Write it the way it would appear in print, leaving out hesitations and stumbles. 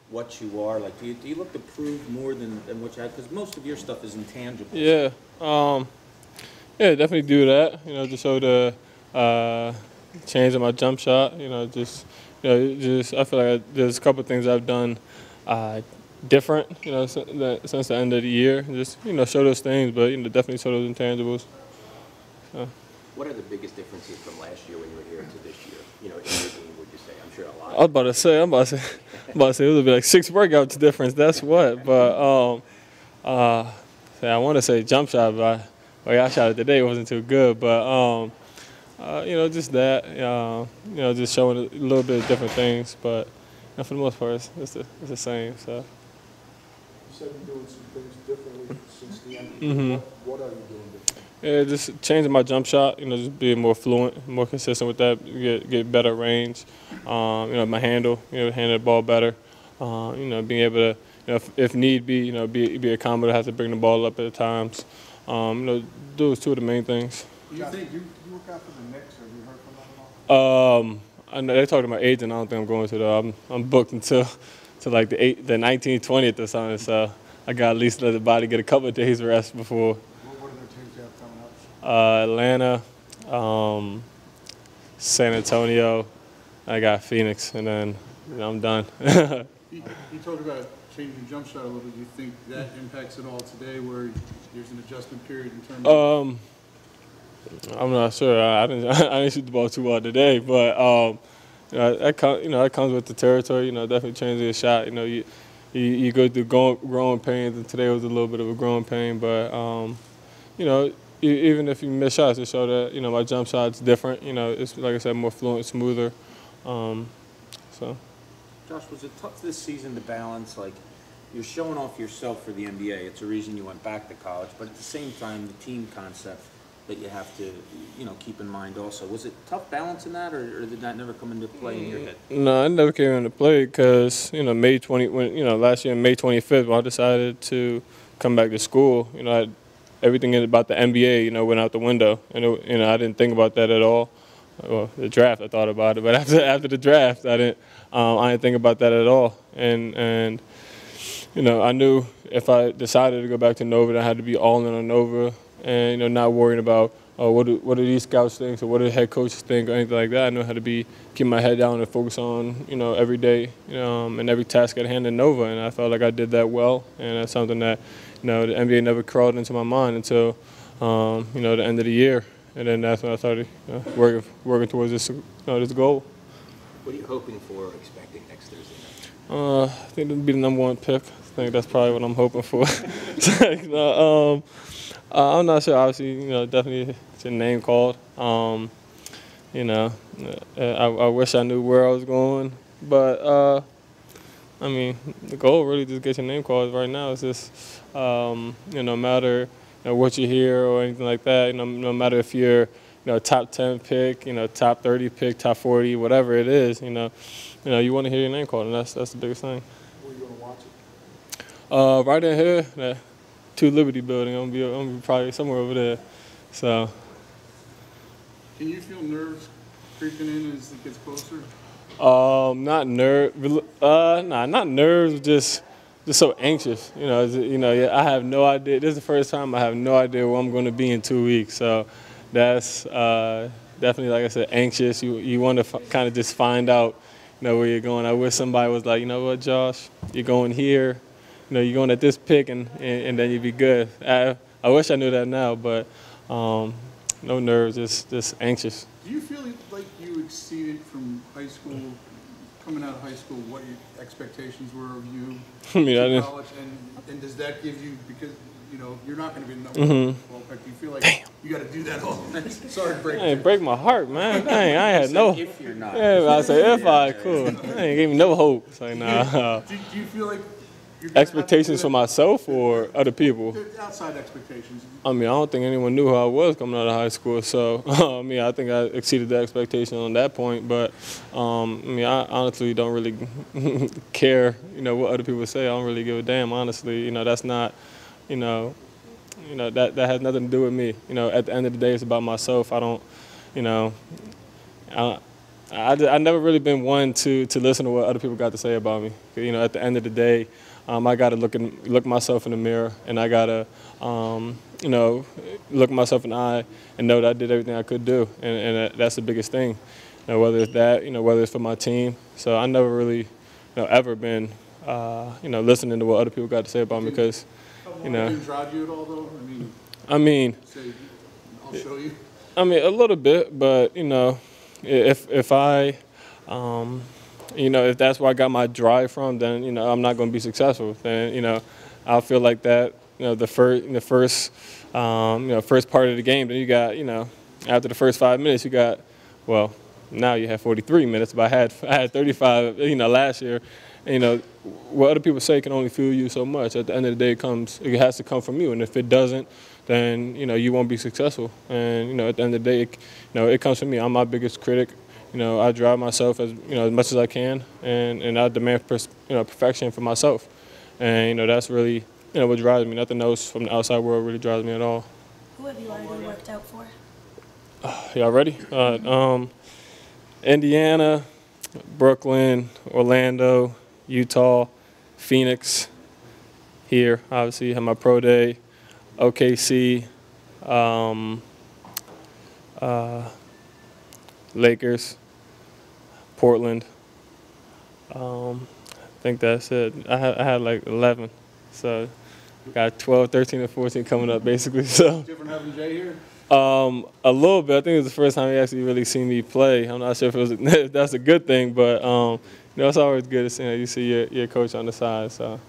what you are? Like, do you look to prove more than what you have? Because most of your stuff is intangible. Yeah. Yeah, definitely do that. You know, to show the change in my jump shot. Just I feel like there's a couple things I've done different. Since the end of the year. Just show those things, but definitely show those intangibles. What are the biggest differences from last year when you were here to this year? In your game, would you say? I'm sure a lot. I'm about to say it would be like 6 workouts difference. That's what. But I want to say jump shot, but I shot it today. It wasn't too good, but just that. Just showing a little bit of different things, but for the most part, it's the same. So. You said you're doing some things differently since the end. Mm-hmm. What are you doing differently? Yeah, just changing my jump shot. Just being more fluent, more consistent with that. Get better range. My handle. Handle the ball better. Being able to, if need be, be a combo to have to bring the ball up at times. Those two of the main things. Do you think you work out for the Knicks, or have you heard from them at all? I know they talked to my agent. I don't think I'm going to though. I'm booked until like the 19th, 20th or something. So I got at least let the body get a couple of days rest before. What are the teams you have coming up? Atlanta, San Antonio. I got Phoenix, and then I'm done. You talked about changing jump shot a little bit. Do you think that impacts it all today, where there's an adjustment period in terms of? I'm not sure. I didn't shoot the ball too well today, but that comes with the territory. Definitely changing the shot. You go through growing pains, and today was a little bit of a growing pain. But even if you miss shots, it show that my jump shot's different. It's like I said, more fluent, smoother. So. Josh, was it tough this season to balance, like, you're showing off yourself for the NBA, it's a reason you went back to college, but at the same time, the team concept that you have to, keep in mind also. Was it tough balancing that, or did that never come into play in your head? No, it never came into play because, last year, May 25th, when I decided to come back to school, everything about the NBA, went out the window. And, I didn't think about that at all. Well, the draft, I thought about it, but after the draft, I didn't think about that at all. And I knew if I decided to go back to Nova, that I had to be all in on Nova, and not worrying about what do these scouts think or what do the head coaches think or anything like that. I knew how to keep my head down and focus on every day, and every task at hand in Nova, and I felt like I did that well, and that's something that the NBA never crawled into my mind until the end of the year. And then that's when I started working towards this goal. What are you hoping for or expecting next Thursday night? I think it'll be the #1 pick. I think that's probably what I'm hoping for. I'm not sure. Obviously, definitely it's a name called. I wish I knew where I was going, but the goal really just get your name called right now. It's just no matter what you hear or anything like that. No matter if you're top 10 pick, top 30 pick, top 40, whatever it is. You want to hear your name called, and that's the biggest thing. Where you gonna watch it? Right in here, that 2 Liberty building. I'm gonna be probably somewhere over there. So. Can you feel nerves creeping in as it gets closer? Not not nerves. Just so anxious. I have no idea. This is the first time I have no idea where I'm going to be in 2 weeks. So that's definitely, like I said, anxious. You want to kind of just find out, where you're going. I wish somebody was like, you know what, Josh, you're going here. You're going at this pick, and then you'd be good. I wish I knew that now, but no nerves, just anxious. Do you feel like you exceeded from high school, coming out of high school, what your expectations were of you to college? And does that give you, because you're not going to be the #1 ball pick, do you feel like you got to do that all? Sorry to break it. Break my heart, man. Dang, I had no. If you're not. Yeah, I said if I cool. I ain't gave me no hope. It's like nah. Do you feel like expectations for myself or other people? Outside expectations. I don't think anyone knew who I was coming out of high school. So, I think I exceeded the expectation on that point. But, I honestly don't really care, what other people say. I don't really give a damn, honestly. That's not, that has nothing to do with me. At the end of the day, it's about myself. I don't, I never really been one to listen to what other people got to say about me. You know, at the end of the day, I got to look myself in the mirror, and I got to, you know, look myself in the eye and know that I did everything I could do, and that's the biggest thing. You know, whether it's that, you know, whether it's for my team. So I never really, you know, ever been, you know, listening to what other people got to say about me because, you know. Did it drive you at all, though? I mean, say, I'll show you. I mean, a little bit, but you know, if I, you know, if that's where I got my drive from, then you know I'm not going to be successful. Then you know, I'll feel like that. You know, the first part of the game. Then you got, you know, after the first 5 minutes, you got, well, now you have 43 minutes, but I had 35. You know, last year. And, you know, what other people say can only fuel you so much. At the end of the day, it has to come from you, and if it doesn't, then you know you won't be successful. And you know, at the end of the day, it comes from me. I'm my biggest critic. You know, I drive myself as much as I can, and I demand perfection for myself. And you know, that's really what drives me. Nothing else from the outside world really drives me at all. Who have you already worked out for? Y'all ready? Indiana, Brooklyn, Orlando, Utah, Phoenix. Here, obviously, had my pro day. OKC, Lakers, Portland. I think that's it. I had like 11, so got 12, 13, and 14 coming up basically. So Different having Jay here? a little bit. I think it was the first time he actually really seen me play. I'm not sure if that's a good thing, but you know, it's always good to see you see your coach on the side. So.